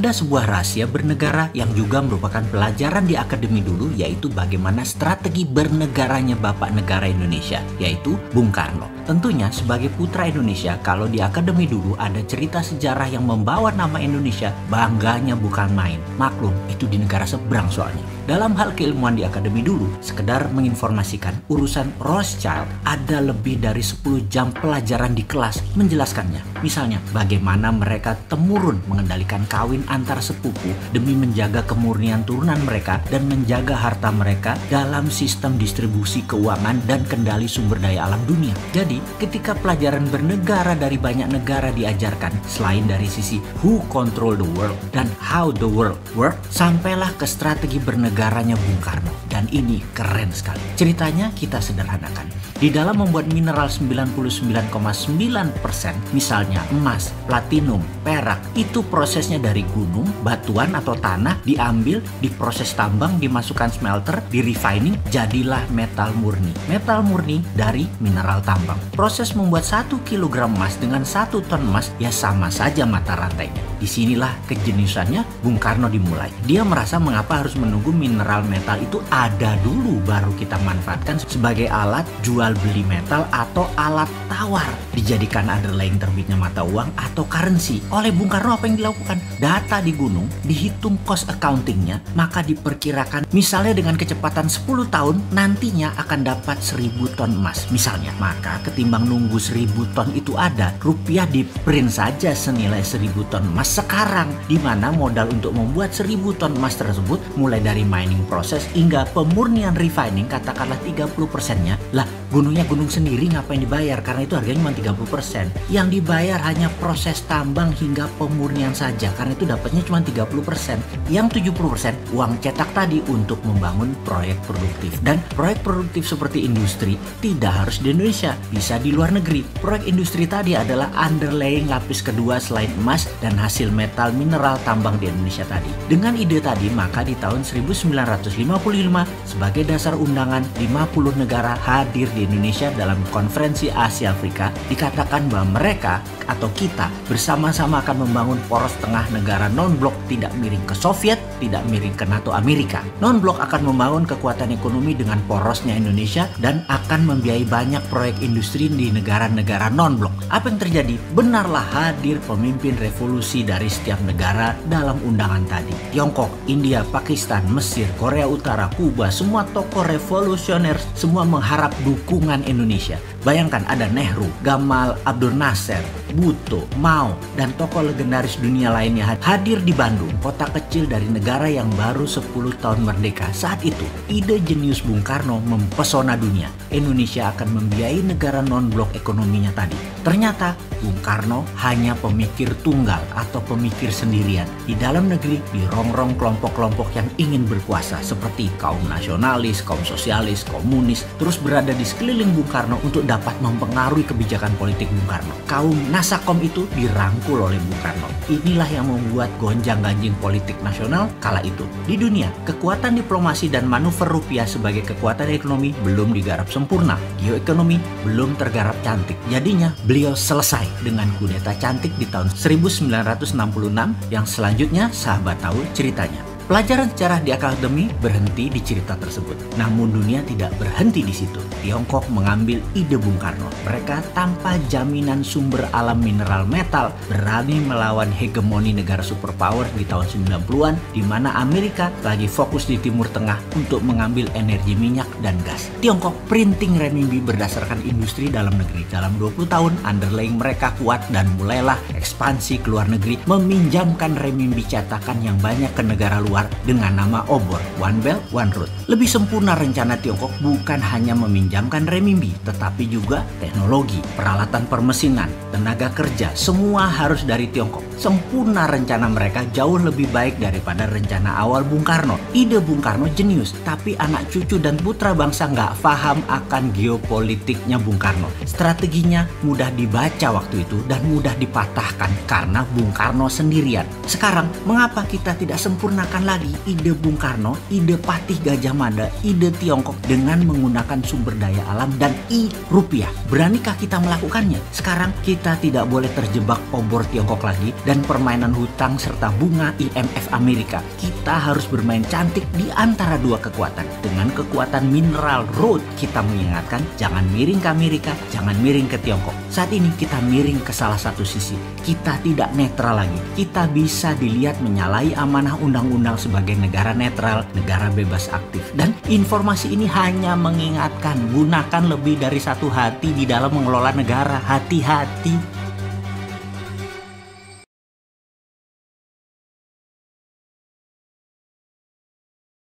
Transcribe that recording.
Ada sebuah rahasia bernegara yang juga merupakan pelajaran di akademi dulu, yaitu bagaimana strategi bernegaranya Bapak Negara Indonesia, yaitu Bung Karno. Tentunya sebagai putra Indonesia, kalau di akademi dulu ada cerita sejarah yang membawa nama Indonesia, bangganya bukan main. Maklum, itu di negara seberang soalnya. Dalam hal keilmuan di akademi dulu, sekedar menginformasikan urusan Rothschild, ada lebih dari 10 jam pelajaran di kelas menjelaskannya. Misalnya, bagaimana mereka temurun mengendalikan kawin antar sepupu demi menjaga kemurnian turunan mereka dan menjaga harta mereka dalam sistem distribusi keuangan dan kendali sumber daya alam dunia. Jadi, ketika pelajaran bernegara dari banyak negara diajarkan, selain dari sisi who control the world dan how the world work, sampailah ke strategi bernegaranya Bung Karno. Dan ini keren sekali. Ceritanya kita sederhanakan. Di dalam membuat mineral 99,9%, misalnya emas, platinum, perak, itu prosesnya dari gunung, batuan atau tanah diambil, diproses tambang, dimasukkan smelter, di refining, jadilah metal murni. Metal murni dari mineral tambang. Proses membuat 1 kg emas dengan 1 ton emas ya sama saja mata rantainya. Disinilah kejeniusannya Bung Karno dimulai. Dia merasa mengapa harus menunggu mineral metal itu ada dulu baru kita manfaatkan sebagai alat jual beli metal atau alat tawar, dijadikan underlying terbitnya mata uang atau currency. Oleh Bung Karno apa yang dilakukan? Data di gunung, dihitung cost accountingnya, maka diperkirakan misalnya dengan kecepatan 10 tahun nantinya akan dapat 1000 ton emas misalnya. Maka ketimbang nunggu 1000 ton itu ada, rupiah di print saja senilai 1000 ton emas sekarang, di mana modal untuk membuat 1000 ton emas tersebut mulai dari mining proses hingga pemurnian refining katakanlah 30%-nya. Lah, gunungnya gunung sendiri ngapain dibayar? Karena itu harganya cuma 30%. Yang dibayar hanya proses tambang hingga pemurnian saja, karena itu dapatnya cuma 30%. Yang 70% uang cetak tadi untuk membangun proyek produktif. Dan proyek produktif seperti industri tidak harus di Indonesia, bisa di luar negeri. Proyek industri tadi adalah underlying lapis kedua selain emas dan hasil metal mineral tambang di Indonesia tadi. Dengan ide tadi, maka di tahun 1955 sebagai dasar undangan 50 negara hadir di Indonesia dalam konferensi Asia Afrika, dikatakan bahwa mereka atau kita bersama-sama akan membangun poros tengah negara non-blok, tidak miring ke Soviet, tidak miring ke NATO Amerika. Non-blok akan membangun kekuatan ekonomi dengan porosnya Indonesia dan akan membiayai banyak proyek industri di negara-negara non-blok. Apa yang terjadi? Benarlah hadir pemimpin revolusi dari setiap negara dalam undangan tadi. Tiongkok, India, Pakistan, Mesir, Korea Utara, Kuba, semua tokoh revolusioner semua mengharap dukungan Indonesia. Bayangkan ada Nehru, Gamal Abdul Nasser, Bhutto, Mao, dan tokoh legendaris dunia lainnya hadir di Bandung, kota kecil dari negara yang baru 10 tahun merdeka. Saat itu, ide jenius Bung Karno mempesona dunia. Indonesia akan membiayai negara non-blok ekonominya tadi. Ternyata, Bung Karno hanya pemikir tunggal atau pemikir sendirian. Di dalam negeri dirongrong kelompok-kelompok yang ingin berkuasa seperti kaum nasionalis, kaum sosialis, komunis, terus berada di sekeliling Bung Karno untuk dapat mempengaruhi kebijakan politik Bung Karno. Kaum Nasakom itu dirangkul oleh Bung Karno. Inilah yang membuat gonjang-ganjing politik nasional kala itu. Di dunia, kekuatan diplomasi dan manuver rupiah sebagai kekuatan ekonomi belum digarap sempurna. Geoekonomi belum tergarap cantik. Jadinya, beliau selesai dengan kudeta cantik di tahun 1966 yang selanjutnya sahabat tahu ceritanya. Pelajaran sejarah di akademi berhenti di cerita tersebut. Namun dunia tidak berhenti di situ. Tiongkok mengambil ide Bung Karno. Mereka tanpa jaminan sumber alam mineral metal berani melawan hegemoni negara superpower di tahun 90-an, di mana Amerika lagi fokus di Timur Tengah untuk mengambil energi minyak dan gas. Tiongkok printing renminbi berdasarkan industri dalam negeri. Dalam 20 tahun underlying mereka kuat dan mulailah ekspansi ke luar negeri, meminjamkan renminbi cetakan yang banyak ke negara luar dengan nama obor, One Belt, One Road. Lebih sempurna rencana Tiongkok bukan hanya meminjamkan renminbi, tetapi juga teknologi, peralatan permesinan, tenaga kerja, semua harus dari Tiongkok. Sempurna rencana mereka jauh lebih baik daripada rencana awal Bung Karno. Ide Bung Karno jenius, tapi anak cucu dan putra bangsa nggak paham akan geopolitiknya Bung Karno. Strateginya mudah dibaca waktu itu dan mudah dipatahkan karena Bung Karno sendirian. Sekarang, mengapa kita tidak sempurnakan lagi ide Bung Karno, ide Patih Gajah Mada, ide Tiongkok dengan menggunakan sumber daya alam dan rupiah. Beranikah kita melakukannya? Sekarang kita tidak boleh terjebak obor Tiongkok lagi dan permainan hutang serta bunga IMF Amerika. Kita harus bermain cantik di antara dua kekuatan. Dengan kekuatan mineral road, kita mengingatkan jangan miring ke Amerika, jangan miring ke Tiongkok. Saat ini kita miring ke salah satu sisi. Kita tidak netral lagi. Kita bisa dilihat menyalahi amanah undang-undang sebagai negara netral, negara bebas aktif. Dan informasi ini hanya mengingatkan, gunakan lebih dari satu hati di dalam mengelola negara. Hati-hati.